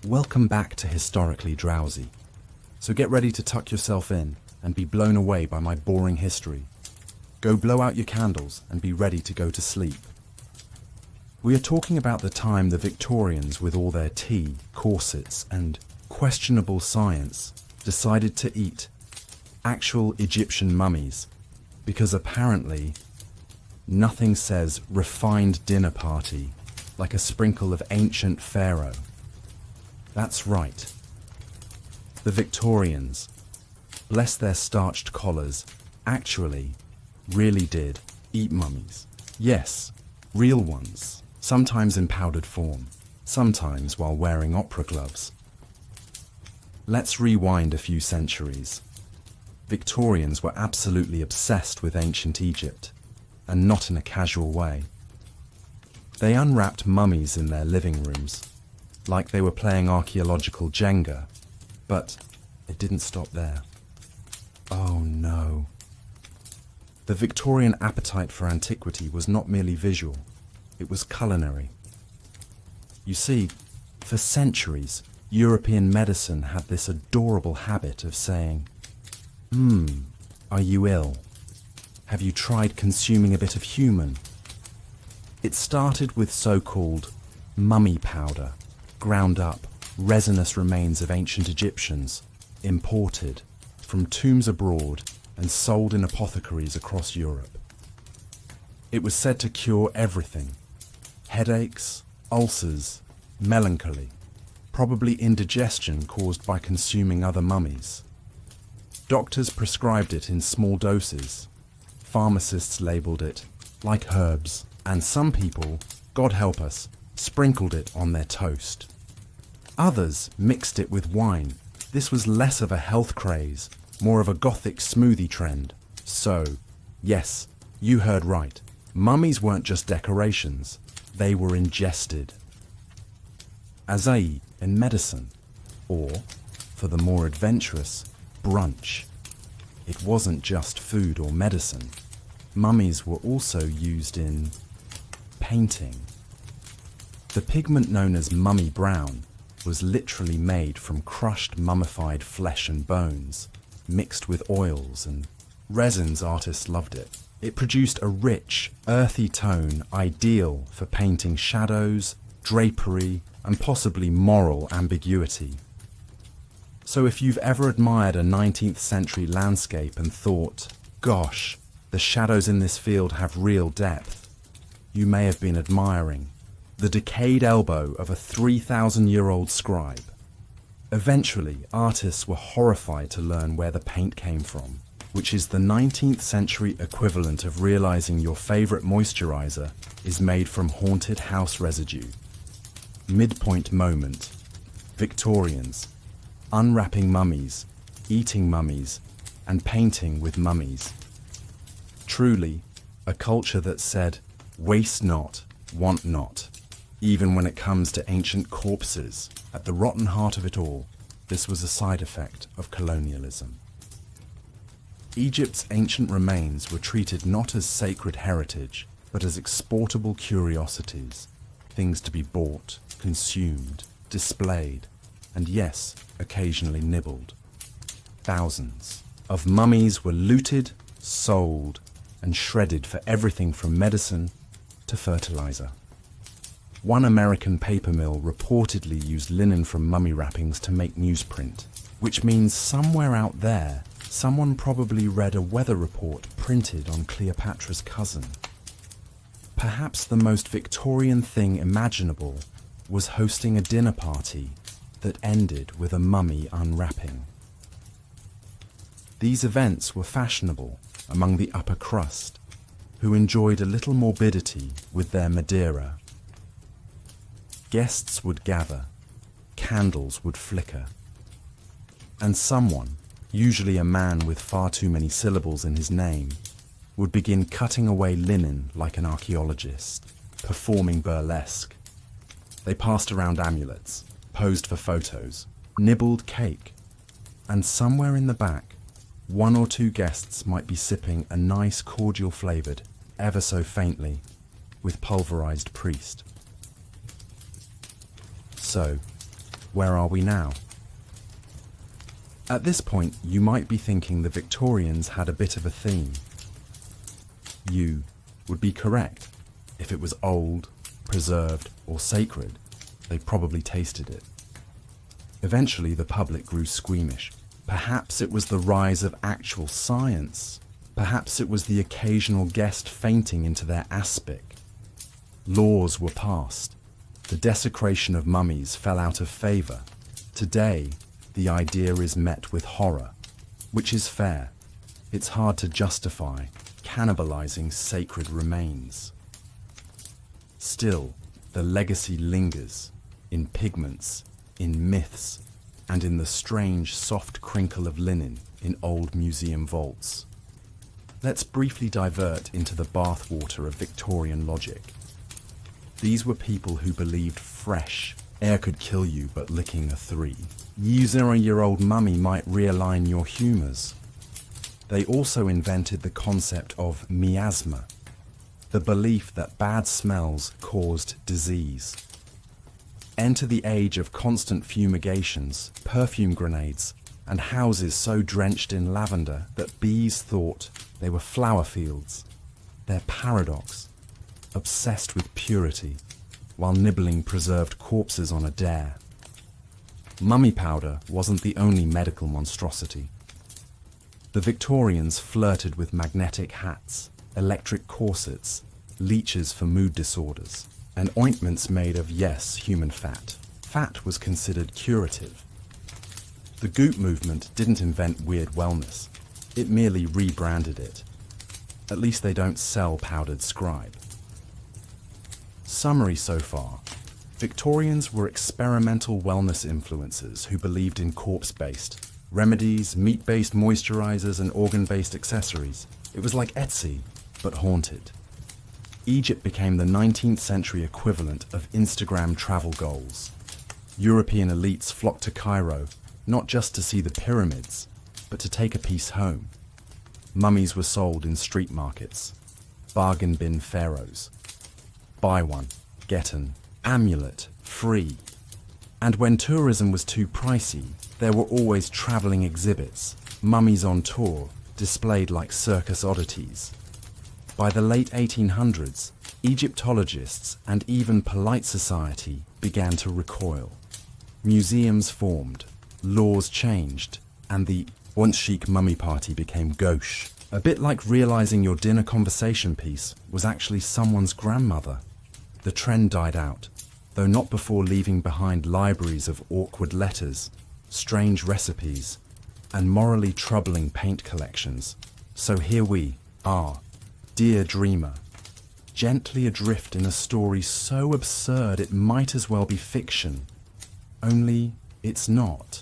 Welcome back to Historically Drowsy. So get ready to tuck yourself in and be blown away by my boring history. Go blow out your candles and be ready to go to sleep. We are talking about the time the Victorians, with all their tea, corsets and questionable science, decided to eat actual Egyptian mummies, because apparently nothing says refined dinner party like a sprinkle of ancient pharaoh. That's right. The Victorians, bless their starched collars, actually, really did eat mummies. Yes, real ones, sometimes in powdered form, sometimes while wearing opera gloves. Let's rewind a few centuries. Victorians were absolutely obsessed with ancient Egypt, and not in a casual way. They unwrapped mummies in their living rooms, like they were playing archaeological Jenga, but it didn't stop there. Oh no. The Victorian appetite for antiquity was not merely visual, it was culinary. You see, for centuries, European medicine had this adorable habit of saying, are you ill? Have you tried consuming a bit of human? It started with so-called mummy powder, ground up, resinous remains of ancient Egyptians, imported from tombs abroad and sold in apothecaries across Europe. It was said to cure everything: headaches, ulcers, melancholy, probably indigestion caused by consuming other mummies. Doctors prescribed it in small doses. Pharmacists labelled it like herbs, and some people, God help us, sprinkled it on their toast. Others mixed it with wine. This was less of a health craze, more of a gothic smoothie trend. So, yes, you heard right. Mummies weren't just decorations, they were ingested. Azai in medicine, or, for the more adventurous, brunch. It wasn't just food or medicine. Mummies were also used in painting. The pigment known as mummy brown was literally made from crushed mummified flesh and bones, mixed with oils and resins. Artists loved it. It produced a rich, earthy tone ideal for painting shadows, drapery, and possibly moral ambiguity. So if you've ever admired a 19th century landscape and thought, gosh, the shadows in this field have real depth, you may have been admiring the decayed elbow of a 3,000-year-old scribe. Eventually, artists were horrified to learn where the paint came from, which is the 19th century equivalent of realizing your favorite moisturizer is made from haunted house residue. Midpoint moment. Victorians, unwrapping mummies, eating mummies, and painting with mummies. Truly, a culture that said, waste not, want not. Even when it comes to ancient corpses, at the rotten heart of it all, this was a side effect of colonialism. Egypt's ancient remains were treated not as sacred heritage, but as exportable curiosities, things to be bought, consumed, displayed, and yes, occasionally nibbled. Thousands of mummies were looted, sold, and shredded for everything from medicine to fertilizer. One American paper mill reportedly used linen from mummy wrappings to make newsprint, which means somewhere out there, someone probably read a weather report printed on Cleopatra's cousin. Perhaps the most Victorian thing imaginable was hosting a dinner party that ended with a mummy unwrapping. These events were fashionable among the upper crust, who enjoyed a little morbidity with their Madeira. Guests would gather, candles would flicker, and someone, usually a man with far too many syllables in his name, would begin cutting away linen like an archaeologist, performing burlesque. They passed around amulets, posed for photos, nibbled cake, and somewhere in the back, one or two guests might be sipping a nice cordial flavoured, ever so faintly, with pulverized priest. So, where are we now? At this point, you might be thinking the Victorians had a bit of a theme. You would be correct. If it was old, preserved, or sacred, they probably tasted it. Eventually, the public grew squeamish. Perhaps it was the rise of actual science. Perhaps it was the occasional guest fainting into their aspic. Laws were passed. The desecration of mummies fell out of favour. Today, the idea is met with horror, which is fair. It's hard to justify cannibalizing sacred remains. Still, the legacy lingers in pigments, in myths, and in the strange soft crinkle of linen in old museum vaults. Let's briefly divert into the bathwater of Victorian logic. These were people who believed fresh air could kill you, but licking a 3-year-old mummy might realign your humours. They also invented the concept of miasma, the belief that bad smells caused disease. Enter the age of constant fumigations, perfume grenades, and houses so drenched in lavender that bees thought they were flower fields. Their paradox, obsessed with purity, while nibbling preserved corpses on a dare. Mummy powder wasn't the only medical monstrosity. The Victorians flirted with magnetic hats, electric corsets, leeches for mood disorders, and ointments made of, yes, human fat. Fat was considered curative. The Goop movement didn't invent weird wellness. It merely rebranded it. At least they don't sell powdered scribe. Summary so far. Victorians were experimental wellness influencers who believed in corpse-based, remedies, meat-based moisturizers, and organ-based accessories. It was like Etsy, but haunted. Egypt became the 19th century equivalent of Instagram travel goals. European elites flocked to Cairo, not just to see the pyramids, but to take a piece home. Mummies were sold in street markets, bargain bin pharaohs. Buy one, get an amulet, free. And when tourism was too pricey, there were always travelling exhibits, mummies on tour, displayed like circus oddities. By the late 1800s, Egyptologists and even polite society began to recoil. Museums formed, laws changed, and the once chic mummy party became gauche. A bit like realizing your dinner conversation piece was actually someone's grandmother. The trend died out, though not before leaving behind libraries of awkward letters, strange recipes, and morally troubling paint collections. So here we are, dear dreamer, gently adrift in a story so absurd it might as well be fiction. Only it's not.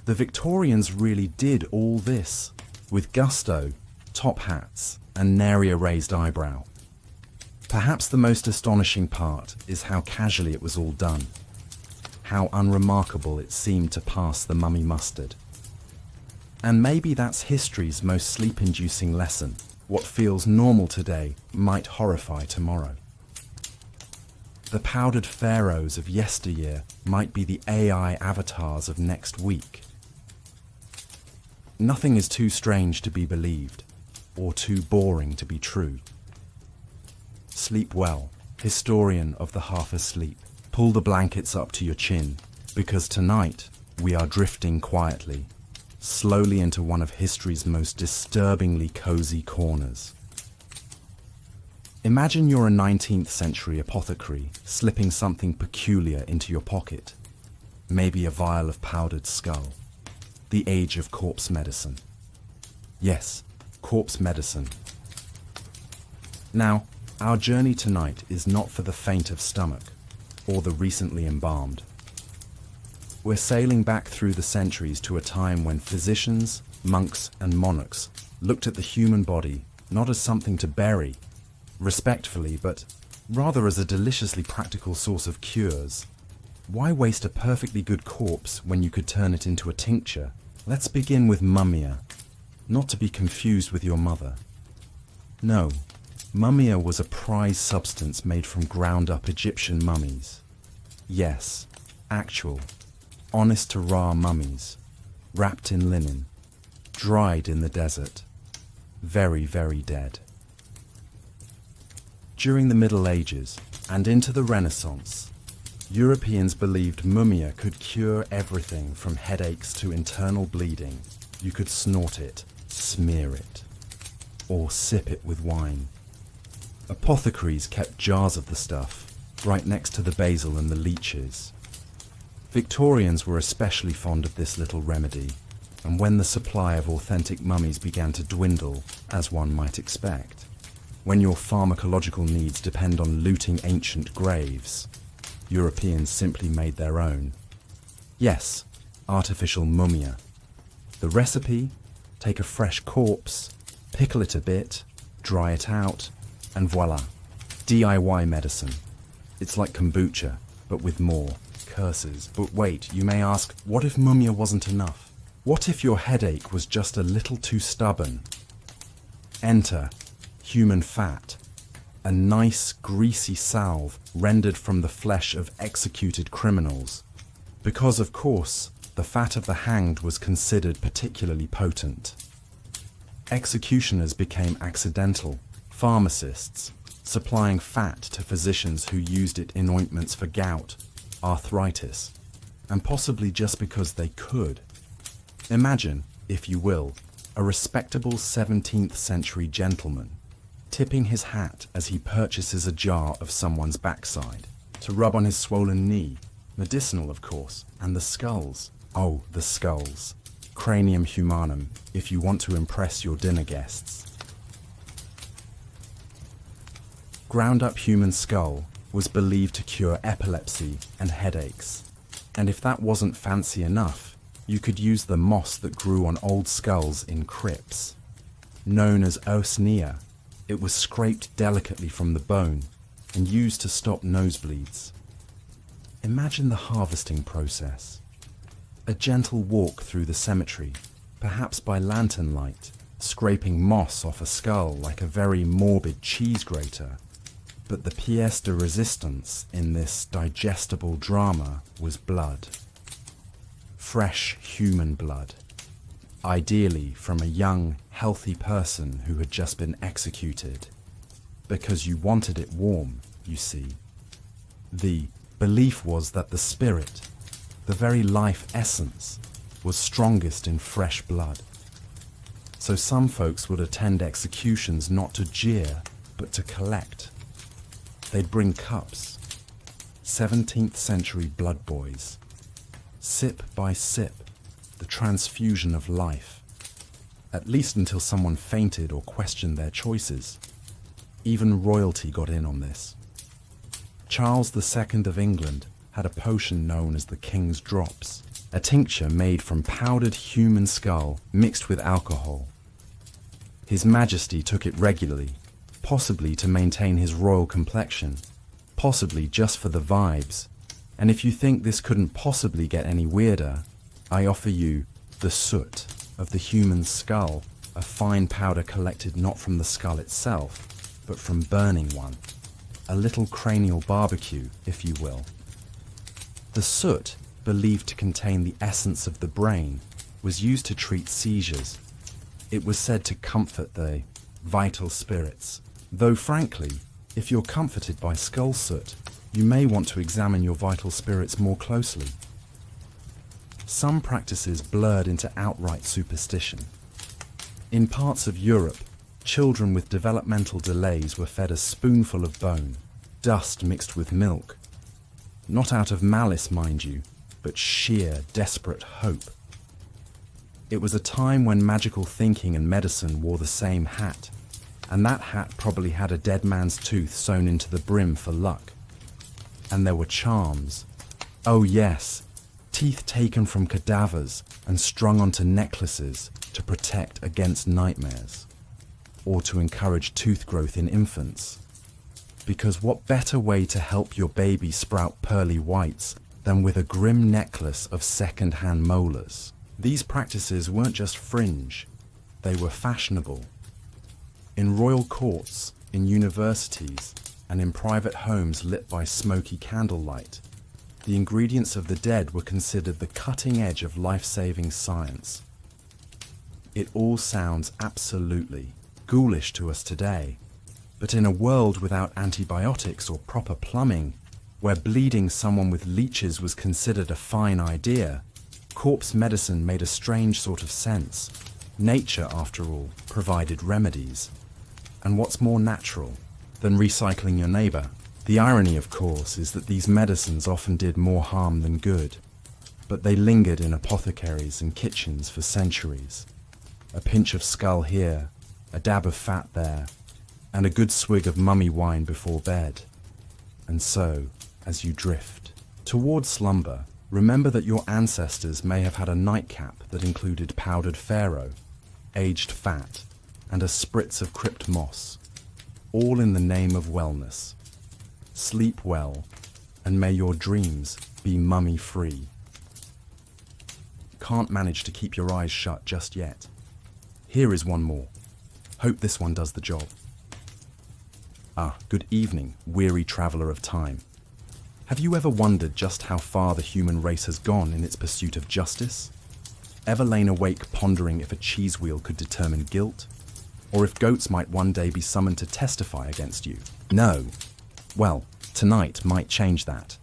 The Victorians really did all this, with gusto, top hats, and nary a raised eyebrow. Perhaps the most astonishing part is how casually it was all done, how unremarkable it seemed to pass the mummy mustard. And maybe that's history's most sleep-inducing lesson. What feels normal today might horrify tomorrow. The powdered pharaohs of yesteryear might be the AI avatars of next week. Nothing is too strange to be believed, or too boring to be true. Sleep well, historian of the half asleep. Pull the blankets up to your chin, because tonight we are drifting quietly, slowly into one of history's most disturbingly cozy corners. Imagine you're a 19th century apothecary slipping something peculiar into your pocket. Maybe a vial of powdered skull. The age of corpse medicine. Yes, corpse medicine. Now, our journey tonight is not for the faint of stomach, or the recently embalmed. We're sailing back through the centuries to a time when physicians, monks, and monarchs looked at the human body not as something to bury, respectfully, but rather as a deliciously practical source of cures. Why waste a perfectly good corpse when you could turn it into a tincture? Let's begin with mummia, not to be confused with your mother. No, mummia was a prized substance made from ground-up Egyptian mummies. Yes, actual, honest-to-ra mummies, wrapped in linen, dried in the desert, very, very dead. During the Middle Ages and into the Renaissance, Europeans believed mumia could cure everything from headaches to internal bleeding. You could snort it, smear it, or sip it with wine. Apothecaries kept jars of the stuff, right next to the basil and the leeches. Victorians were especially fond of this little remedy, and when the supply of authentic mummies began to dwindle, as one might expect, when your pharmacological needs depend on looting ancient graves, Europeans simply made their own. Yes, artificial mumia. The recipe: take a fresh corpse, pickle it a bit, dry it out, and voila, DIY medicine. It's like kombucha, but with more curses. But wait, you may ask, what if mumia wasn't enough? What if your headache was just a little too stubborn? Enter human fat, a nice greasy salve rendered from the flesh of executed criminals, because of course the fat of the hanged was considered particularly potent. Executioners became accidental pharmacists, supplying fat to physicians who used it in ointments for gout, arthritis, and possibly just because they could. Imagine, if you will, a respectable 17th century gentleman tipping his hat as he purchases a jar of someone's backside to rub on his swollen knee, medicinal of course, and the skulls. Oh, the skulls. Cranium humanum, if you want to impress your dinner guests. Ground up human skull was believed to cure epilepsy and headaches. And if that wasn't fancy enough, you could use the moss that grew on old skulls in crypts. Known as osnea, it was scraped delicately from the bone and used to stop nosebleeds. Imagine the harvesting process. A gentle walk through the cemetery, perhaps by lantern light, scraping moss off a skull like a very morbid cheese grater. But the pièce de résistance in this digestible drama was blood. Fresh human blood. Ideally from a young, healthy person who had just been executed. Because you wanted it warm, you see. The belief was that the spirit, the very life essence, was strongest in fresh blood. So some folks would attend executions not to jeer, but to collect. They'd bring cups, 17th century blood boys. Sip by sip, the transfusion of life. At least until someone fainted or questioned their choices. Even royalty got in on this. Charles II of England had a potion known as the King's Drops, a tincture made from powdered human skull mixed with alcohol. His Majesty took it regularly, possibly to maintain his royal complexion, possibly just for the vibes. And if you think this couldn't possibly get any weirder, I offer you the soot of the human skull, a fine powder collected not from the skull itself, but from burning one. A little cranial barbecue, if you will. The soot, believed to contain the essence of the brain, was used to treat seizures. It was said to comfort the vital spirits, though frankly, if you're comforted by skull soot, you may want to examine your vital spirits more closely. Some practices blurred into outright superstition. In parts of Europe, children with developmental delays were fed a spoonful of bone, dust mixed with milk. Not out of malice, mind you, but sheer, desperate hope. It was a time when magical thinking and medicine wore the same hat, and that hat probably had a dead man's tooth sewn into the brim for luck. And there were charms. Oh yes, teeth taken from cadavers and strung onto necklaces to protect against nightmares, or to encourage tooth growth in infants. Because what better way to help your baby sprout pearly whites than with a grim necklace of second-hand molars? These practices weren't just fringe, they were fashionable. In royal courts, in universities, and in private homes lit by smoky candlelight, The ingredients of the dead were considered the cutting edge of life-saving science. It all sounds absolutely ghoulish to us today, but in a world without antibiotics or proper plumbing, where bleeding someone with leeches was considered a fine idea, corpse medicine made a strange sort of sense. Nature, after all, provided remedies. And what's more natural than recycling your neighbour? The irony, of course, is that these medicines often did more harm than good, but they lingered in apothecaries and kitchens for centuries. A pinch of skull here, a dab of fat there, and a good swig of mummy wine before bed. And so, as you drift towards slumber, remember that your ancestors may have had a nightcap that included powdered pharaoh, aged fat, and a spritz of crypt moss, all in the name of wellness. Sleep well, and may your dreams be mummy-free. Can't manage to keep your eyes shut just yet. Here is one more. Hope this one does the job. Good evening, weary traveller of time. Have you ever wondered just how far the human race has gone in its pursuit of justice? Ever lain awake pondering if a cheese wheel could determine guilt? Or if goats might one day be summoned to testify against you? No. Well, tonight might change that.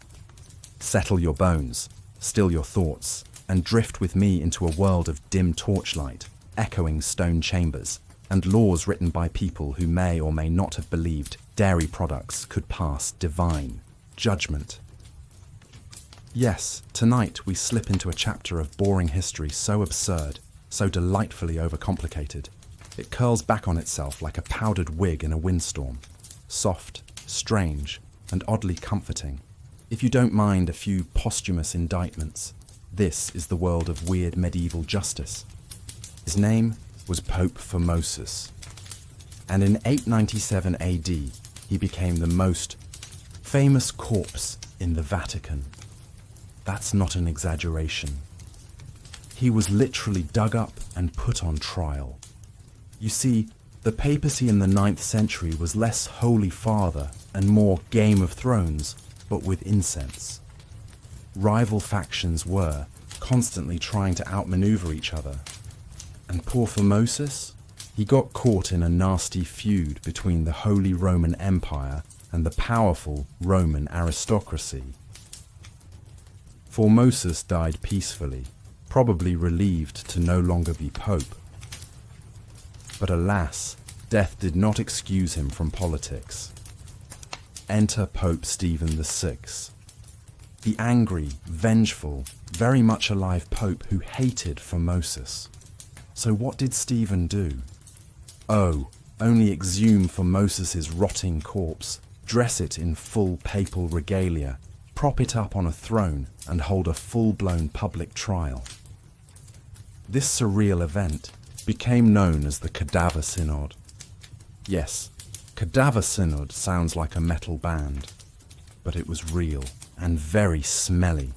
Settle your bones, still your thoughts, and drift with me into a world of dim torchlight, echoing stone chambers, and laws written by people who may or may not have believed dairy products could pass divine judgment. Yes, tonight we slip into a chapter of boring history so absurd, so delightfully overcomplicated. It curls back on itself like a powdered wig in a windstorm. Soft, strange, and oddly comforting. If you don't mind a few posthumous indictments, this is the world of weird medieval justice. His name was Pope Formosus, and in 897 AD he became the most famous corpse in the Vatican. That's not an exaggeration. He was literally dug up and put on trial. You see, the papacy in the 9th century was less Holy Father and more Game of Thrones, but with incense. Rival factions were constantly trying to outmaneuver each other. And poor Formosus? He got caught in a nasty feud between the Holy Roman Empire and the powerful Roman aristocracy. Formosus died peacefully, probably relieved to no longer be pope. But alas, death did not excuse him from politics. Enter Pope Stephen VI, the angry, vengeful, very much alive pope who hated Formosus. So what did Stephen do? Oh, only exhume Formosus's rotting corpse, dress it in full papal regalia, prop it up on a throne, and hold a full-blown public trial. This surreal event became known as the Cadaver Synod. Yes, Cadaver Synod sounds like a metal band, but it was real and very smelly.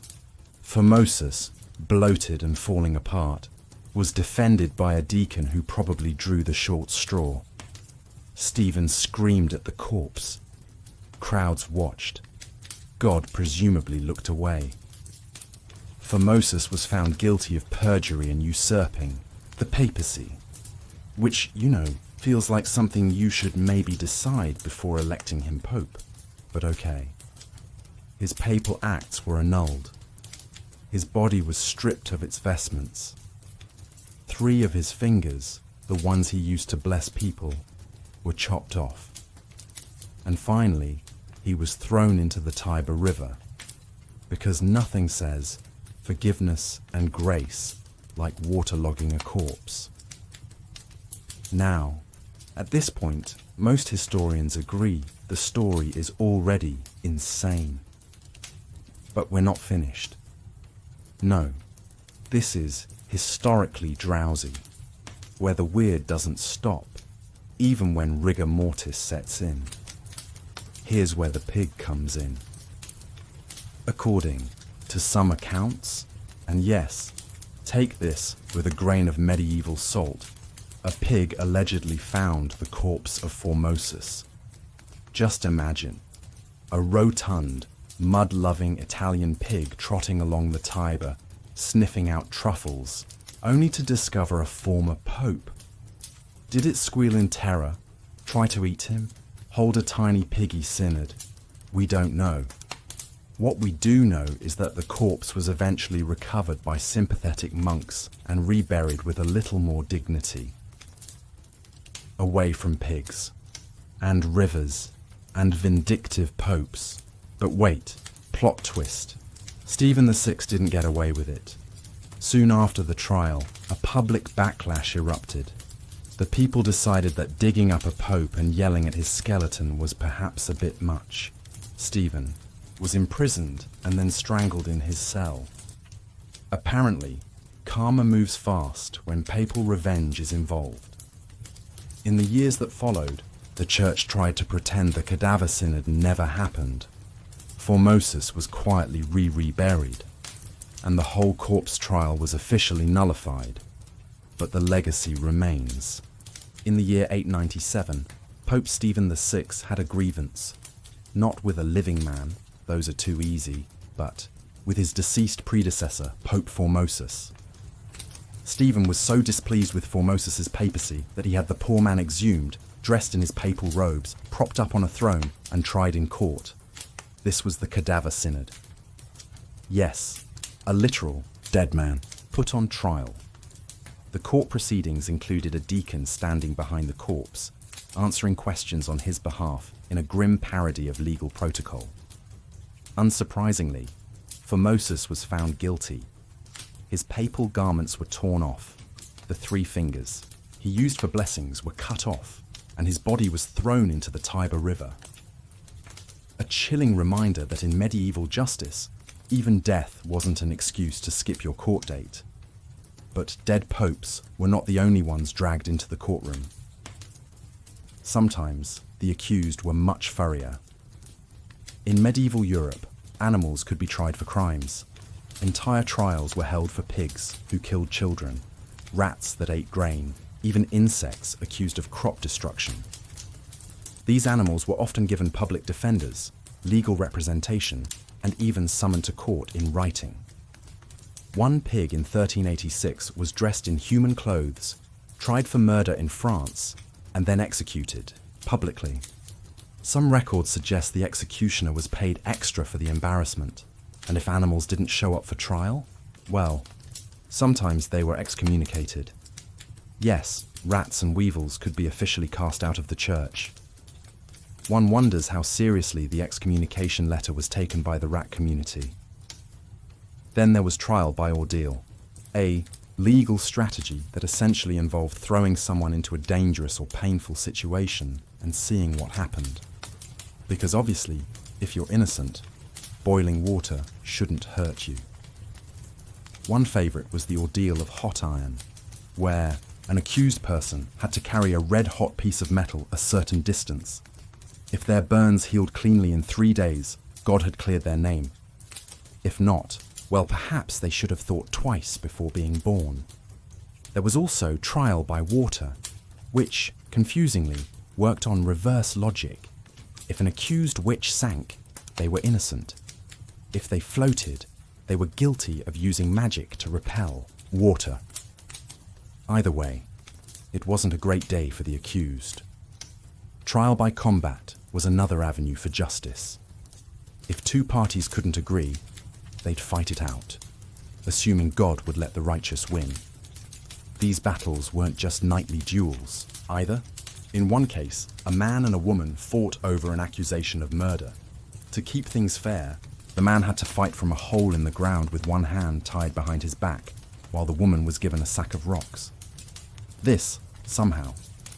Formosus, bloated and falling apart, was defended by a deacon who probably drew the short straw. Stephen screamed at the corpse. Crowds watched. God presumably looked away. Formosus was found guilty of perjury and usurping the papacy, which, feels like something you should maybe decide before electing him pope. But okay. His papal acts were annulled. His body was stripped of its vestments. 3 of his fingers, the ones he used to bless people, were chopped off. And finally, he was thrown into the Tiber River, because nothing says forgiveness and grace like waterlogging a corpse. Now, at this point, most historians agree the story is already insane. But we're not finished. No, this is Historically Drowsy, where the weird doesn't stop, even when rigor mortis sets in. Here's where the pig comes in. According to some accounts, and yes, take this with a grain of medieval salt, a pig allegedly found the corpse of Formosus. Just imagine, a rotund, mud-loving Italian pig trotting along the Tiber, sniffing out truffles, only to discover a former pope. Did it squeal in terror, try to eat him, hold a tiny piggy synod? We don't know. What we do know is that the corpse was eventually recovered by sympathetic monks and reburied with a little more dignity. Away from pigs, and rivers, and vindictive popes. But wait, plot twist. Stephen VI didn't get away with it. Soon after the trial, a public backlash erupted. The people decided that digging up a pope and yelling at his skeleton was perhaps a bit much. Stephen was imprisoned and then strangled in his cell. Apparently, karma moves fast when papal revenge is involved. In the years that followed, the church tried to pretend the cadaver synod never happened. Formosus was quietly reburied, and the whole corpse trial was officially nullified. But the legacy remains. In the year 897, Pope Stephen VI had a grievance, not with a living man, those are too easy, but with his deceased predecessor, Pope Formosus. Stephen was so displeased with Formosus's papacy that he had the poor man exhumed, dressed in his papal robes, propped up on a throne, and tried in court. This was the cadaver synod. Yes, a literal dead man put on trial. The court proceedings included a deacon standing behind the corpse, answering questions on his behalf in a grim parody of legal protocol. Unsurprisingly, Formosus was found guilty. His papal garments were torn off. The 3 fingers he used for blessings were cut off, and his body was thrown into the Tiber River. A chilling reminder that in medieval justice, even death wasn't an excuse to skip your court date. But dead popes were not the only ones dragged into the courtroom. Sometimes the accused were much furrier. In medieval Europe, animals could be tried for crimes. Entire trials were held for pigs who killed children, rats that ate grain, even insects accused of crop destruction. These animals were often given public defenders, legal representation, and even summoned to court in writing. One pig in 1386 was dressed in human clothes, tried for murder in France, and then executed, publicly. Some records suggest the executioner was paid extra for the embarrassment, and if animals didn't show up for trial, well, sometimes they were excommunicated. Yes, rats and weevils could be officially cast out of the church. One wonders how seriously the excommunication letter was taken by the rat community. Then there was trial by ordeal, a legal strategy that essentially involved throwing someone into a dangerous or painful situation and seeing what happened. Because obviously, if you're innocent, boiling water shouldn't hurt you. One favourite was the ordeal of hot iron, where an accused person had to carry a red-hot piece of metal a certain distance. If their burns healed cleanly in 3 days, God had cleared their name. If not, well, perhaps they should have thought twice before being born. There was also trial by water, which, confusingly, worked on reverse logic. If an accused witch sank, they were innocent. If they floated, they were guilty of using magic to repel water. Either way, it wasn't a great day for the accused. Trial by combat was another avenue for justice. If 2 parties couldn't agree, they'd fight it out, assuming God would let the righteous win. These battles weren't just knightly duels, either. In one case, a man and a woman fought over an accusation of murder. To keep things fair, the man had to fight from a hole in the ground with one hand tied behind his back, while the woman was given a sack of rocks. This, somehow,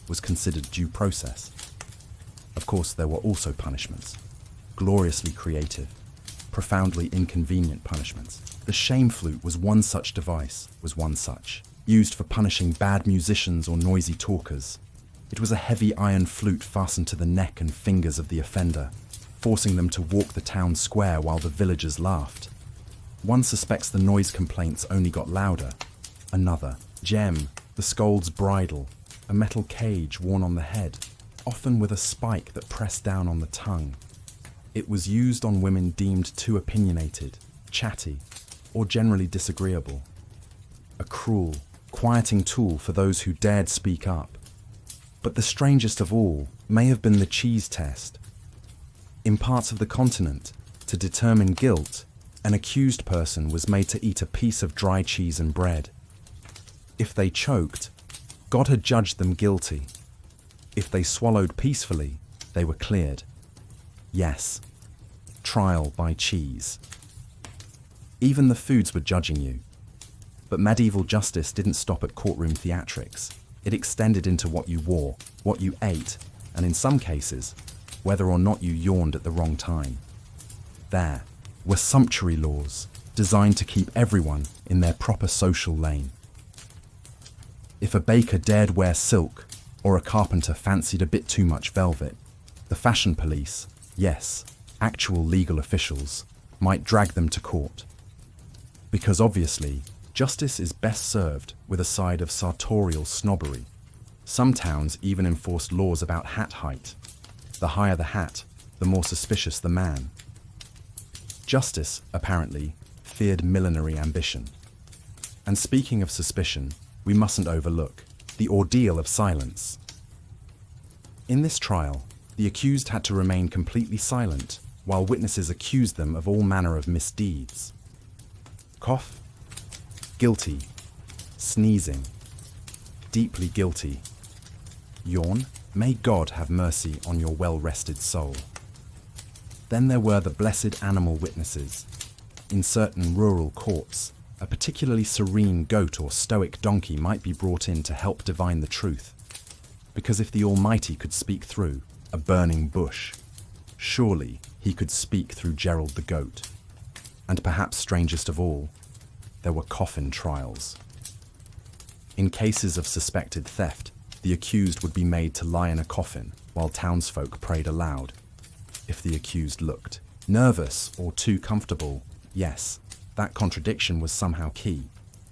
was considered due process. Of course, there were also punishments, gloriously creative, profoundly inconvenient punishments. The shame flute was one such device, used for punishing bad musicians or noisy talkers. It was a heavy iron flute fastened to the neck and fingers of the offender, forcing them to walk the town square while the villagers laughed. One suspects the noise complaints only got louder. Another, gem, the scold's bridle, a metal cage worn on the head, often with a spike that pressed down on the tongue. It was used on women deemed too opinionated, chatty, or generally disagreeable. A cruel, quieting tool for those who dared speak up. But the strangest of all may have been the cheese test. In parts of the continent, to determine guilt, an accused person was made to eat a piece of dry cheese and bread. If they choked, God had judged them guilty. If they swallowed peacefully, they were cleared. Yes, trial by cheese. Even the foods were judging you. But medieval justice didn't stop at courtroom theatrics. It extended into what you wore, what you ate, and in some cases, whether or not you yawned at the wrong time. There were sumptuary laws designed to keep everyone in their proper social lane. If a baker dared wear silk, or a carpenter fancied a bit too much velvet, the fashion police, yes, actual legal officials, might drag them to court. Because obviously, justice is best served with a side of sartorial snobbery. Some towns even enforced laws about hat height. The higher the hat, the more suspicious the man. Justice, apparently, feared millinery ambition. And speaking of suspicion, we mustn't overlook the ordeal of silence. In this trial, the accused had to remain completely silent while witnesses accused them of all manner of misdeeds. Cough, guilty, sneezing, deeply guilty. Yawn, may God have mercy on your well-rested soul. Then there were the blessed animal witnesses. In certain rural courts, a particularly serene goat or stoic donkey might be brought in to help divine the truth. Because if the Almighty could speak through a burning bush, surely he could speak through Gerald the goat. And perhaps strangest of all, there were coffin trials. In cases of suspected theft, the accused would be made to lie in a coffin while townsfolk prayed aloud. If the accused looked nervous or too comfortable, yes, that contradiction was somehow key.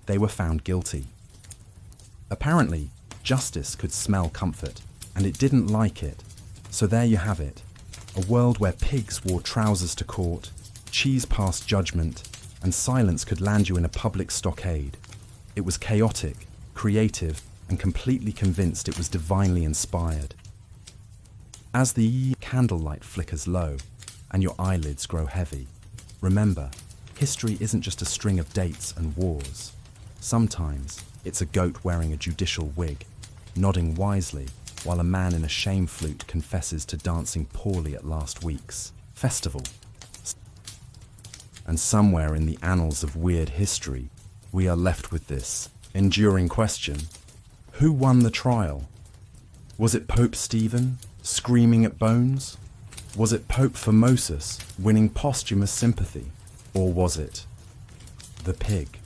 They were found guilty. Apparently, justice could smell comfort, and it didn't like it. So there you have it. A world where pigs wore trousers to court, cheese passed judgment, and silence could land you in a public stockade. It was chaotic, creative, and completely convinced it was divinely inspired. As the candlelight flickers low, and your eyelids grow heavy, remember, history isn't just a string of dates and wars. Sometimes it's a goat wearing a judicial wig, nodding wisely, while a man in a shame flute confesses to dancing poorly at last week's festival. And somewhere in the annals of weird history, we are left with this enduring question: who won the trial? Was it Pope Stephen, screaming at bones? Was it Pope Formosus, winning posthumous sympathy? Or was it the pig,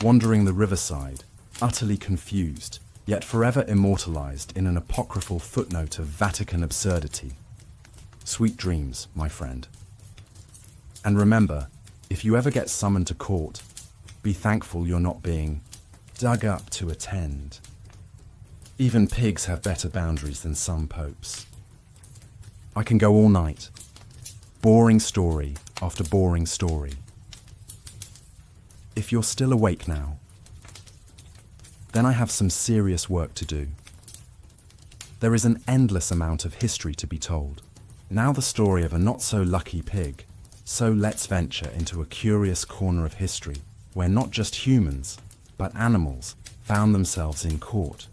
wandering the riverside, utterly confused, yet forever immortalized in an apocryphal footnote of Vatican absurdity? Sweet dreams, my friend. And remember, if you ever get summoned to court, be thankful you're not being dug up to attend. Even pigs have better boundaries than some popes. I can go all night. Boring story after boring story. If you're still awake now, then I have some serious work to do. There is an endless amount of history to be told. Now the story of a not-so-lucky pig. So let's venture into a curious corner of history where not just humans, but animals found themselves in court.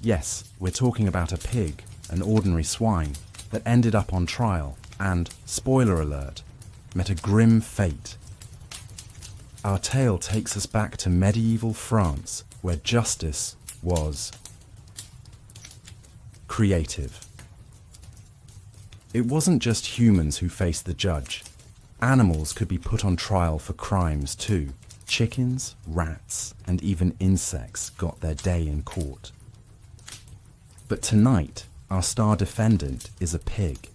Yes, we're talking about a pig, an ordinary swine, that ended up on trial and, spoiler alert, met a grim fate. Our tale takes us back to medieval France, where justice was creative. It wasn't just humans who faced the judge. Animals could be put on trial for crimes too. Chickens, rats, and even insects got their day in court. But tonight, our star defendant is a pig,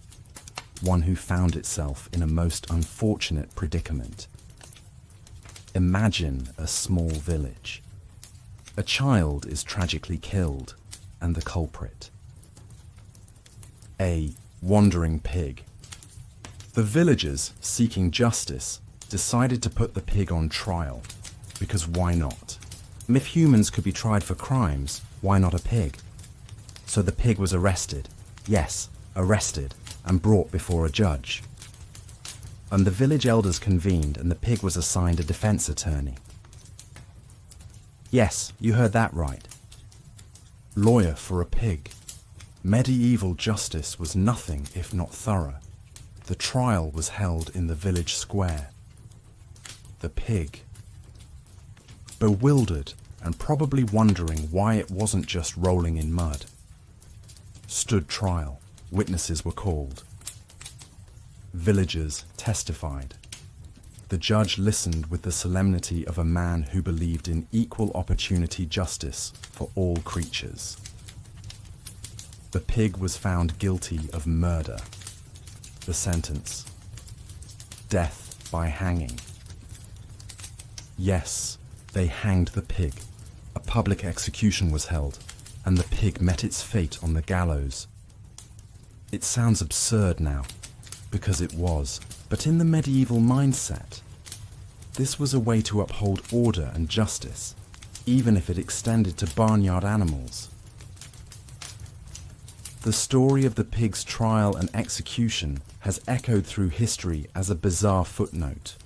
one who found itself in a most unfortunate predicament. Imagine a small village. A child is tragically killed, and the culprit, a wandering pig, The villagers, seeking justice, decided to put the pig on trial, because why not? If humans could be tried for crimes, why not a pig? So the pig was arrested, yes, arrested, and brought before a judge. And the village elders convened and the pig was assigned a defense attorney. Yes, you heard that right. Lawyer for a pig. Medieval justice was nothing if not thorough. The trial was held in the village square. The pig, bewildered and probably wondering why it wasn't just rolling in mud, stood trial. Witnesses were called. Villagers testified. The judge listened with the solemnity of a man who believed in equal opportunity justice for all creatures. The pig was found guilty of murder. The sentence: death by hanging. Yes, they hanged the pig. A public execution was held, and the pig met its fate on the gallows. It sounds absurd now, because it was, but in the medieval mindset, this was a way to uphold order and justice, even if it extended to barnyard animals. The story of the pig's trial and execution has echoed through history as a bizarre footnote,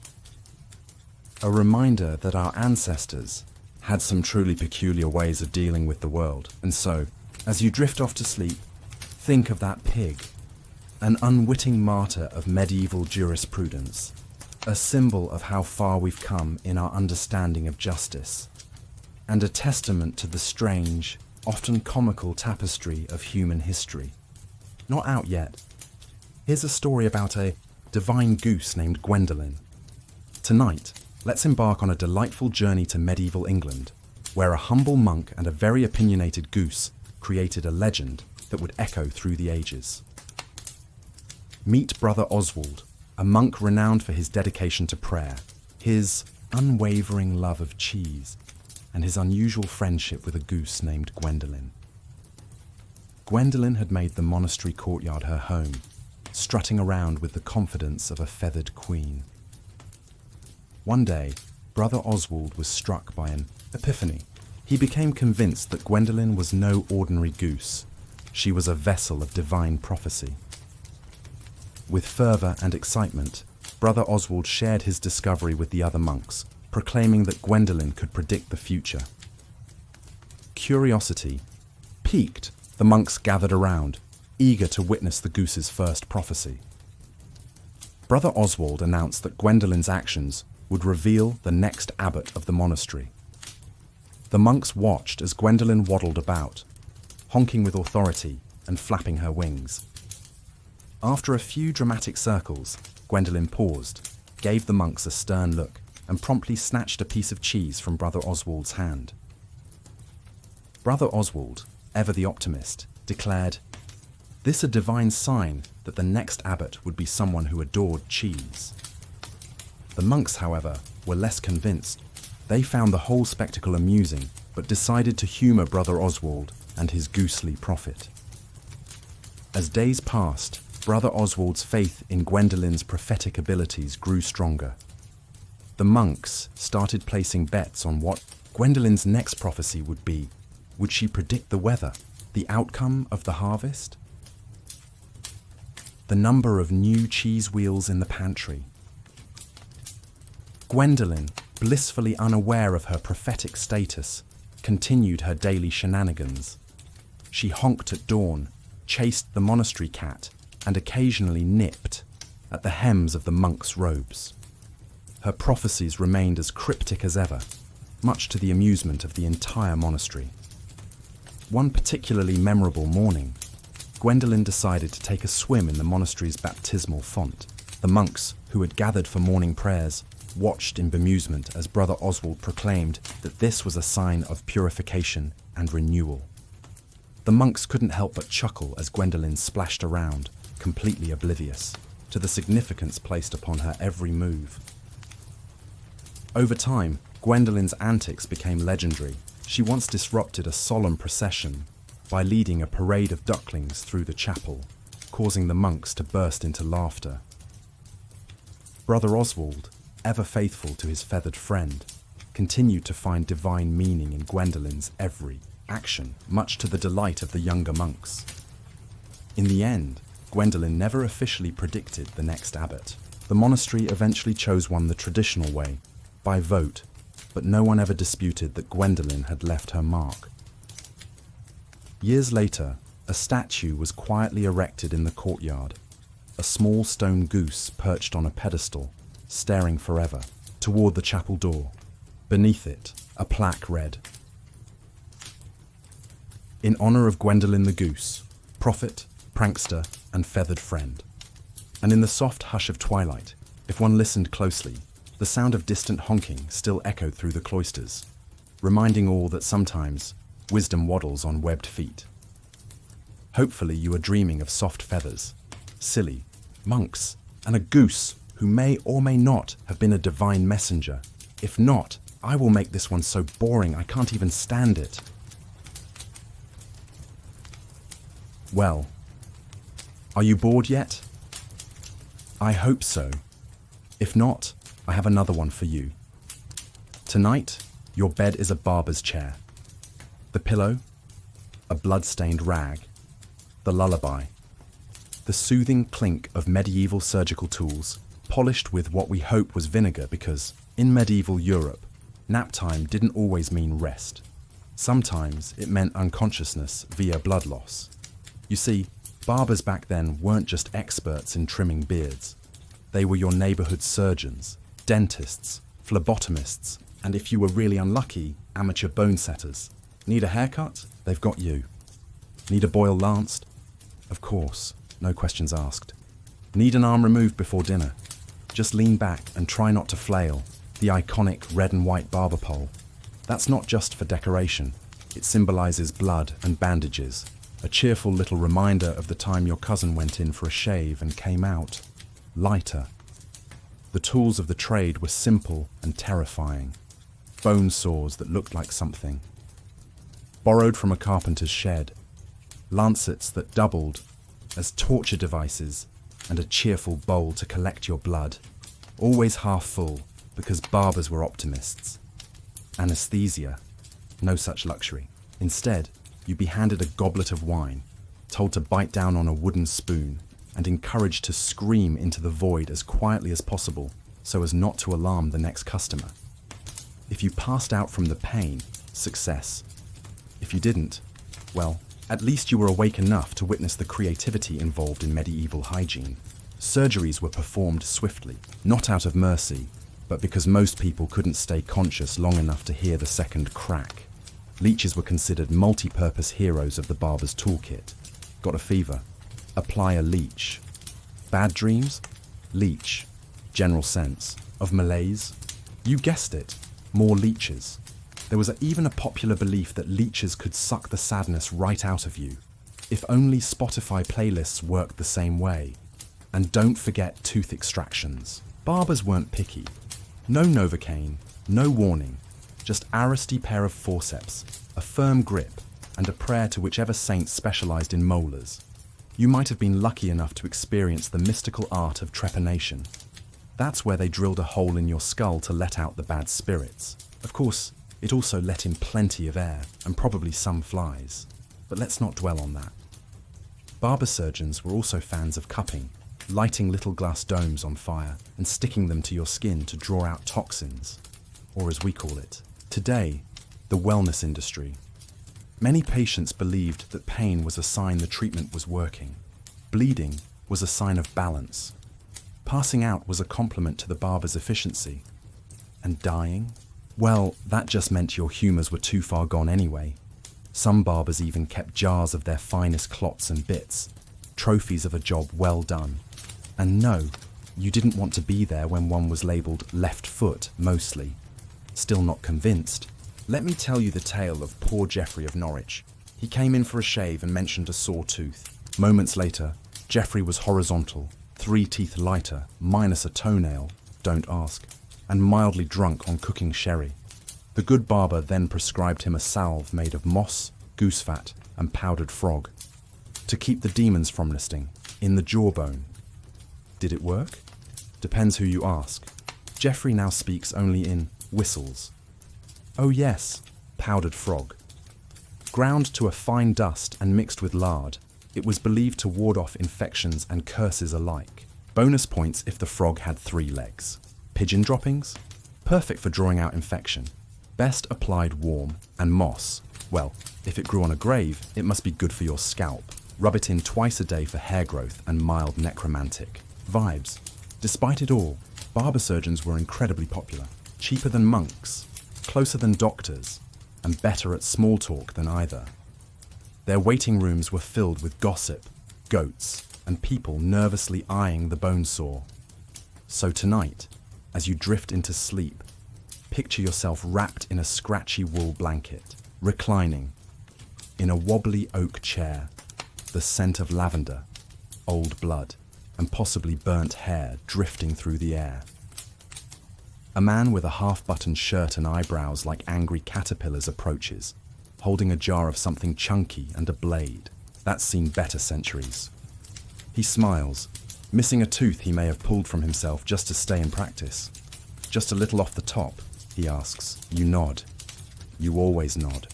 a reminder that our ancestors had some truly peculiar ways of dealing with the world. And so, as you drift off to sleep, think of that pig, an unwitting martyr of medieval jurisprudence, a symbol of how far we've come in our understanding of justice, and a testament to the strange, often comical tapestry of human history. Not out yet. Here's a story about a divine goose named Gwendolen. Tonight, let's embark on a delightful journey to medieval England, where a humble monk and a very opinionated goose created a legend that would echo through the ages. Meet Brother Oswald, a monk renowned for his dedication to prayer, his unwavering love of cheese, and his unusual friendship with a goose named Gwendolen. Gwendolen had made the monastery courtyard her home, strutting around with the confidence of a feathered queen. One day, Brother Oswald was struck by an epiphany. He became convinced that Gwendolen was no ordinary goose. She was a vessel of divine prophecy. With fervour and excitement, Brother Oswald shared his discovery with the other monks, proclaiming that Gwendolen could predict the future. Curiosity piqued, the monks gathered around, eager to witness the goose's first prophecy. Brother Oswald announced that Gwendolen's actions would reveal the next abbot of the monastery. The monks watched as Gwendolen waddled about, honking with authority and flapping her wings. After a few dramatic circles, Gwendolen paused, gave the monks a stern look, and promptly snatched a piece of cheese from Brother Oswald's hand. Brother Oswald, ever the optimist, declared, "This a divine sign that the next abbot would be someone who adored cheese." The monks, however, were less convinced. They found the whole spectacle amusing, but decided to humour Brother Oswald and his goosely prophet. As days passed, Brother Oswald's faith in Gwendolen's prophetic abilities grew stronger. The monks started placing bets on what Gwendolen's next prophecy would be. Would she predict the weather, the outcome of the harvest? The number of new cheese wheels in the pantry. Gwendolen, blissfully unaware of her prophetic status, continued her daily shenanigans. She honked at dawn, chased the monastery cat, and occasionally nipped at the hems of the monks' robes. Her prophecies remained as cryptic as ever, much to the amusement of the entire monastery. One particularly memorable morning, Gwendolen decided to take a swim in the monastery's baptismal font. The monks, who had gathered for morning prayers, watched in bemusement as Brother Oswald proclaimed that this was a sign of purification and renewal. The monks couldn't help but chuckle as Gwendolen splashed around, completely oblivious to the significance placed upon her every move. Over time, Gwendolen's antics became legendary. She once disrupted a solemn procession by leading a parade of ducklings through the chapel, causing the monks to burst into laughter. Brother Oswald, ever faithful to his feathered friend, continued to find divine meaning in Gwendolen's every action, much to the delight of the younger monks. In the end, Gwendolen never officially predicted the next abbot. The monastery eventually chose one the traditional way, by vote, but no one ever disputed that Gwendolen had left her mark. Years later, a statue was quietly erected in the courtyard, a small stone goose perched on a pedestal, staring forever toward the chapel door. Beneath it, a plaque read, "In honor of Gwendolen the goose, prophet, prankster, and feathered friend." And in the soft hush of twilight, if one listened closely, the sound of distant honking still echoed through the cloisters, reminding all that sometimes wisdom waddles on webbed feet. Hopefully you are dreaming of soft feathers, silly monks, and a goose who may or may not have been a divine messenger. If not, I will make this one so boring I can't even stand it. Well, are you bored yet? I hope so. If not, I have another one for you. Tonight, your bed is a barber's chair. The pillow, a blood-stained rag. The lullaby, the soothing clink of medieval surgical tools, polished with what we hope was vinegar because, in medieval Europe, nap time didn't always mean rest. Sometimes it meant unconsciousness via blood loss. You see, barbers back then weren't just experts in trimming beards. They were your neighborhood surgeons, dentists, phlebotomists, and if you were really unlucky, amateur bone setters. Need a haircut? They've got you. Need a boil lanced? Of course, no questions asked. Need an arm removed before dinner? Just lean back and try not to flail. The iconic red and white barber pole. That's not just for decoration. It symbolizes blood and bandages, a cheerful little reminder of the time your cousin went in for a shave and came out lighter. The tools of the trade were simple and terrifying. Bone saws that looked like something. Borrowed from a carpenter's shed. Lancets that doubled as torture devices and a cheerful bowl to collect your blood. Always half full because barbers were optimists. Anesthesia, no such luxury. Instead, you'd be handed a goblet of wine, told to bite down on a wooden spoon, and encouraged to scream into the void as quietly as possible so as not to alarm the next customer. If you passed out from the pain, success. If you didn't, well, at least you were awake enough to witness the creativity involved in medieval hygiene. Surgeries were performed swiftly, not out of mercy, but because most people couldn't stay conscious long enough to hear the second crack. Leeches were considered multi-purpose heroes of the barber's toolkit. Got a fever? Apply a leech. Bad dreams? Leech. General sense. Of malaise? You guessed it, more leeches. There was even a popular belief that leeches could suck the sadness right out of you. If only Spotify playlists worked the same way. And don't forget tooth extractions. Barbers weren't picky. No Novocaine, no warning. Just a rusty pair of forceps, a firm grip, and a prayer to whichever saint specialized in molars. You might have been lucky enough to experience the mystical art of trepanation. That's where they drilled a hole in your skull to let out the bad spirits. Of course, it also let in plenty of air, and probably some flies. But let's not dwell on that. Barber surgeons were also fans of cupping, lighting little glass domes on fire and sticking them to your skin to draw out toxins, or as we call it, today, the wellness industry. Many patients believed that pain was a sign the treatment was working. Bleeding was a sign of balance. Passing out was a compliment to the barber's efficiency. And dying? Well, that just meant your humours were too far gone anyway. Some barbers even kept jars of their finest clots and bits, trophies of a job well done. And no, you didn't want to be there when one was labelled left foot mostly. Still not convinced? Let me tell you the tale of poor Geoffrey of Norwich. He came in for a shave and mentioned a sore tooth. Moments later, Geoffrey was horizontal, 3 teeth lighter, minus a toenail, don't ask, and mildly drunk on cooking sherry. The good barber then prescribed him a salve made of moss, goose fat, and powdered frog, to keep the demons from nesting in the jawbone. Did it work? Depends who you ask. Geoffrey now speaks only in whistles. Oh yes, powdered frog. Ground to a fine dust and mixed with lard, it was believed to ward off infections and curses alike. Bonus points if the frog had 3 legs. Pigeon droppings? Perfect for drawing out infection. Best applied warm. And moss? Well, if it grew on a grave, it must be good for your scalp. Rub it in twice a day for hair growth and mild necromantic vibes. Despite it all, barber surgeons were incredibly popular. Cheaper than monks, closer than doctors, and better at small talk than either. Their waiting rooms were filled with gossip, goats, and people nervously eyeing the bone saw. So tonight, as you drift into sleep, picture yourself wrapped in a scratchy wool blanket, reclining in a wobbly oak chair, the scent of lavender, old blood, and possibly burnt hair drifting through the air. A man with a half-buttoned shirt and eyebrows like angry caterpillars approaches, holding a jar of something chunky and a blade. That's seen better centuries. He smiles, missing a tooth he may have pulled from himself just to stay in practice. Just a little off the top, he asks. You nod. You always nod.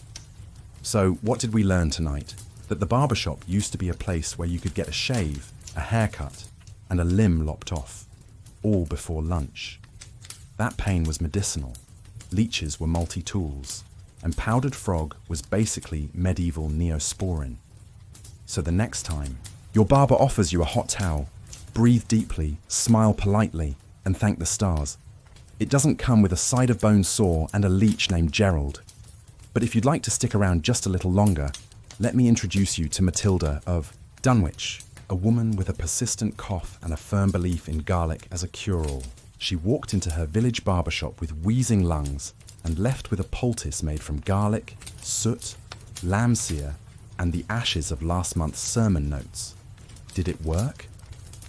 So, what did we learn tonight? That the barbershop used to be a place where you could get a shave, a haircut, and a limb lopped off, all before lunch. That pain was medicinal, leeches were multi-tools, and powdered frog was basically medieval Neosporin. So the next time, your barber offers you a hot towel, breathe deeply, smile politely, and thank the stars. It doesn't come with a side of bone saw and a leech named Gerald. But if you'd like to stick around just a little longer, let me introduce you to Matilda of Dunwich, a woman with a persistent cough and a firm belief in garlic as a cure-all. She walked into her village barbershop with wheezing lungs and left with a poultice made from garlic, soot, lambsear, and the ashes of last month's sermon notes. Did it work?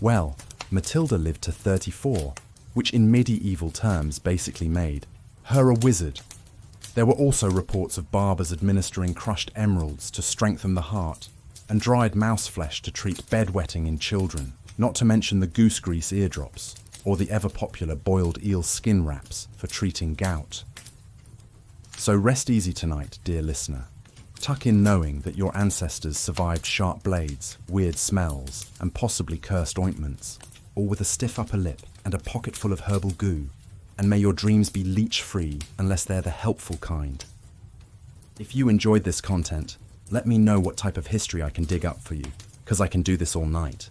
Well, Matilda lived to 34, which in medieval terms basically made her a wizard. There were also reports of barbers administering crushed emeralds to strengthen the heart and dried mouse flesh to treat bedwetting in children, not to mention the goose grease eardrops or the ever-popular boiled eel skin wraps for treating gout. So rest easy tonight, dear listener. Tuck in knowing that your ancestors survived sharp blades, weird smells, and possibly cursed ointments, all with a stiff upper lip and a pocket full of herbal goo. And may your dreams be leech-free unless they're the helpful kind. If you enjoyed this content, let me know what type of history I can dig up for you, because I can do this all night.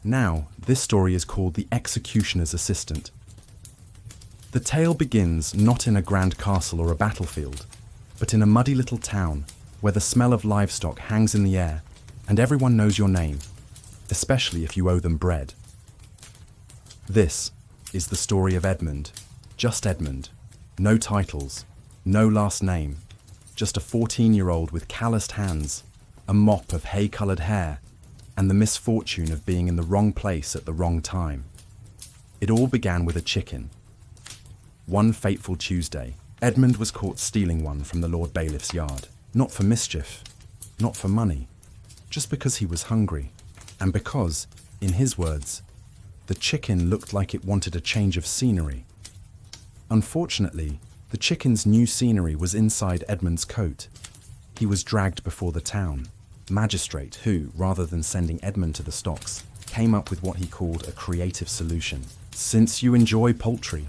Now, this story is called The Executioner's Assistant. The tale begins not in a grand castle or a battlefield, but in a muddy little town where the smell of livestock hangs in the air and everyone knows your name, especially if you owe them bread. This is the story of Edmund, just Edmund, no titles, no last name, just a 14-year-old with calloused hands, a mop of hay-coloured hair, and the misfortune of being in the wrong place at the wrong time. It all began with a chicken. One fateful Tuesday, Edmund was caught stealing one from the Lord Bailiff's yard, not for mischief, not for money, just because he was hungry, and because, in his words, the chicken looked like it wanted a change of scenery. Unfortunately, the chicken's new scenery was inside Edmund's coat. He was dragged before the town magistrate who, rather than sending Edmund to the stocks, came up with what he called a creative solution. "Since you enjoy poultry,"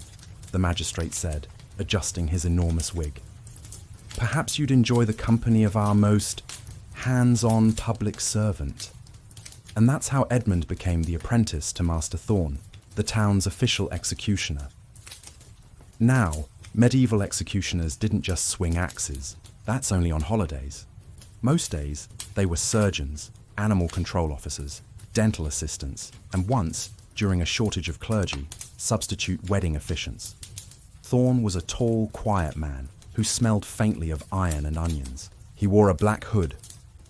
the magistrate said, adjusting his enormous wig, "perhaps you'd enjoy the company of our most hands-on public servant." And that's how Edmund became the apprentice to Master Thorne, the town's official executioner. Now, medieval executioners didn't just swing axes. That's only on holidays. Most days, they were surgeons, animal control officers, dental assistants, and once, during a shortage of clergy, substitute wedding officiants. Thorne was a tall, quiet man who smelled faintly of iron and onions. He wore a black hood,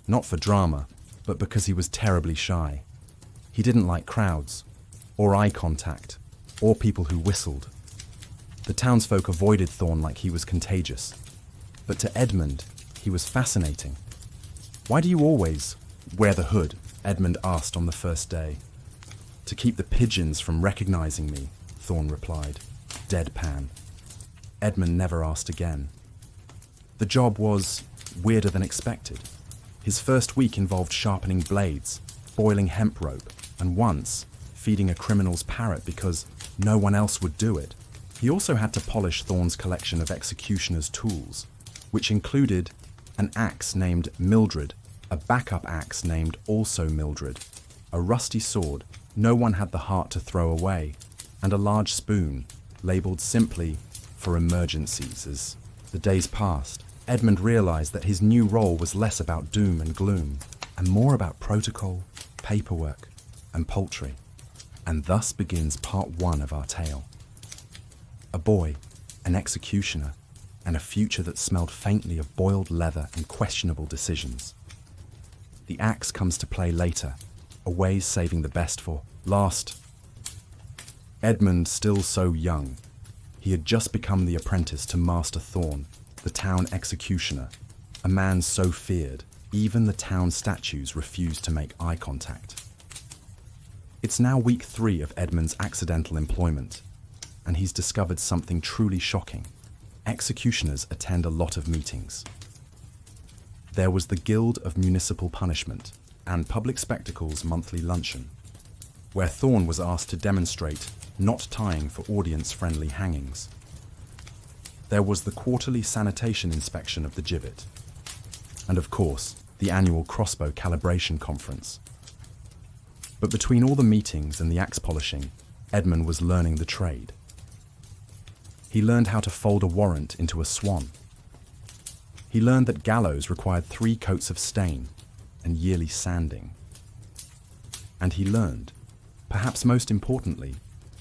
not for drama, but because he was terribly shy. He didn't like crowds, or eye contact, or people who whistled. The townsfolk avoided Thorne like he was contagious. But to Edmund, he was fascinating. "Why do you always wear the hood?" Edmund asked on the first day. To keep the pigeons from recognizing me, Thorn replied, deadpan. Edmund never asked again. The job was weirder than expected. His first week involved sharpening blades, boiling hemp rope, and once feeding a criminal's parrot because no one else would do it. He also had to polish Thorn's collection of executioner's tools, which included an axe named Mildred, a backup axe named also Mildred, a rusty sword no one had the heart to throw away, and a large spoon, labelled simply for emergencies. As the days passed, Edmund realised that his new role was less about doom and gloom, and more about protocol, paperwork, and poultry. And thus begins part one of our tale. A boy, an executioner, and a future that smelled faintly of boiled leather and questionable decisions. The axe comes to play later, always saving the best for last. Edmund, still so young, he had just become the apprentice to Master Thorn, the town executioner, a man so feared, even the town statues refused to make eye contact. It's now week 3 of Edmund's accidental employment, and he's discovered something truly shocking. Executioners attend a lot of meetings. There was the Guild of Municipal Punishment and Public Spectacles monthly luncheon, where Thorn was asked to demonstrate not tying for audience-friendly hangings. There was the quarterly sanitation inspection of the gibbet, and of course, the annual crossbow calibration conference. But between all the meetings and the axe polishing, Edmund was learning the trade. He learned how to fold a warrant into a swan. He learned that gallows required 3 coats of stain and yearly sanding. And he learned, perhaps most importantly,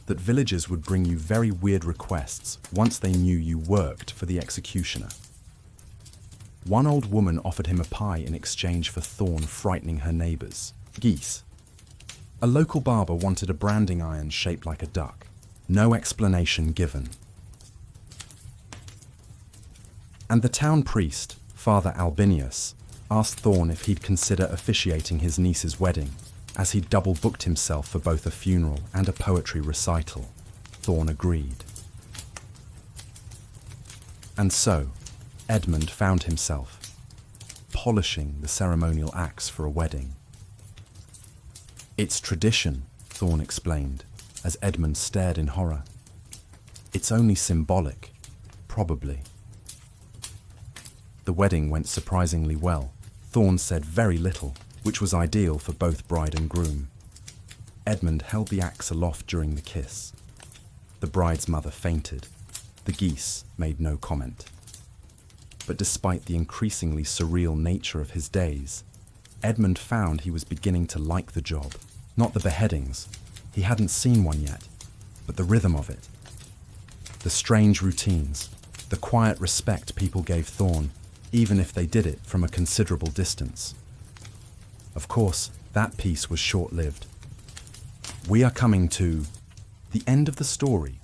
that villagers would bring you very weird requests once they knew you worked for the executioner. One old woman offered him a pie in exchange for Thorn frightening her neighbours, geese. A local barber wanted a branding iron shaped like a duck. No explanation given. And the town priest, Father Albinius, asked Thorn if he'd consider officiating his niece's wedding, as he'd double-booked himself for both a funeral and a poetry recital. Thorn agreed. And so, Edmund found himself polishing the ceremonial axe for a wedding. It's tradition, Thorn explained, as Edmund stared in horror. It's only symbolic, probably. The wedding went surprisingly well. Thorn said very little, which was ideal for both bride and groom. Edmund held the axe aloft during the kiss. The bride's mother fainted. The geese made no comment. But despite the increasingly surreal nature of his days, Edmund found he was beginning to like the job. Not the beheadings. He hadn't seen one yet, but the rhythm of it. The strange routines, the quiet respect people gave Thorn, even if they did it from a considerable distance. Of course, that piece was short-lived. We are coming to the end of the story.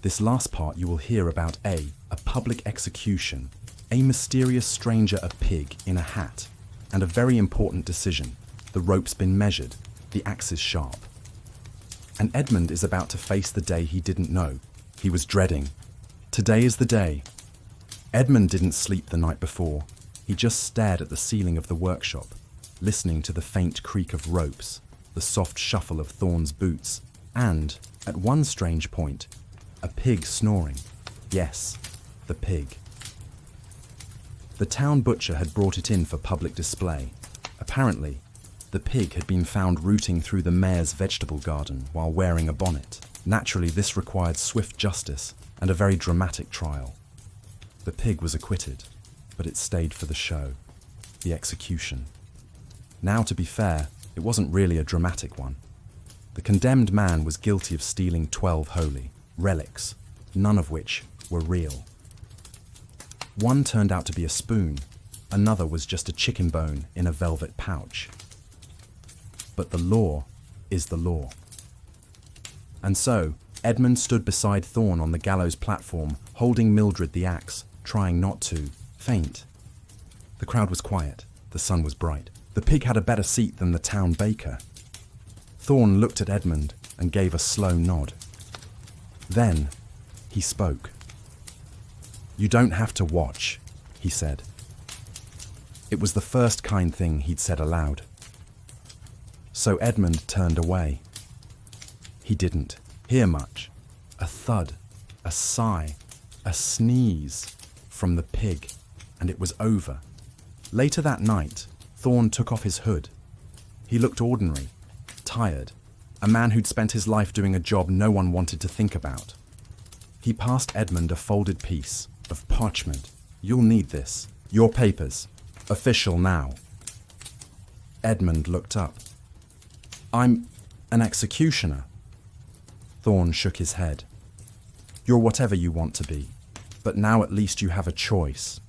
This last part you will hear about a public execution, a mysterious stranger, a pig in a hat, and a very important decision. The rope's been measured, the axe is sharp. And Edmund is about to face the day he didn't know. He was dreading. Today is the day. Edmund didn't sleep the night before. He just stared at the ceiling of the workshop, listening to the faint creak of ropes, the soft shuffle of Thorn's boots, and, at one strange point, a pig snoring. Yes, the pig. The town butcher had brought it in for public display. Apparently, the pig had been found rooting through the mayor's vegetable garden while wearing a bonnet. Naturally, this required swift justice and a very dramatic trial. The pig was acquitted, but it stayed for the show, the execution. Now, to be fair, it wasn't really a dramatic one. The condemned man was guilty of stealing 12 holy relics, none of which were real. One turned out to be a spoon, another was just a chicken bone in a velvet pouch. But the law is the law. And so, Edmund stood beside Thorn on the gallows platform, holding Mildred the axe, trying not to faint. The crowd was quiet, the sun was bright. The pig had a better seat than the town baker. Thorn looked at Edmund, and gave a slow nod. Then he spoke. "You don't have to watch," he said. It was the first kind thing he'd said aloud. So Edmund turned away. He didn't hear much. A thud, a sigh, a sneeze from the pig, and it was over. Later that night, Thorne took off his hood. He looked ordinary, tired, a man who'd spent his life doing a job no one wanted to think about. He passed Edmund a folded piece of parchment. "You'll need this. Your papers. Official now." Edmund looked up. "I'm an executioner." Thorne shook his head. "You're whatever you want to be, but now at least you have a choice."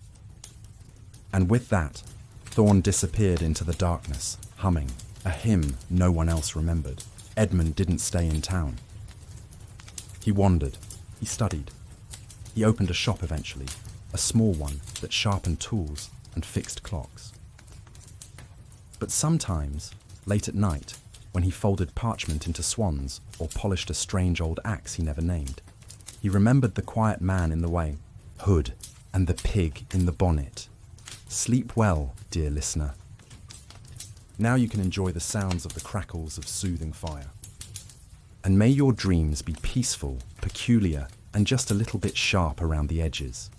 And with that, Thorne disappeared into the darkness, humming a hymn no one else remembered. Edmund didn't stay in town. He wandered. He studied. He opened a shop eventually, a small one that sharpened tools and fixed clocks. But sometimes, late at night, when he folded parchment into swans or polished a strange old axe he never named, he remembered the quiet man in the way, hood, and the pig in the bonnet. Sleep well, dear listener. Now you can enjoy the sounds of the crackles of soothing fire. And may your dreams be peaceful, peculiar, and just a little bit sharp around the edges.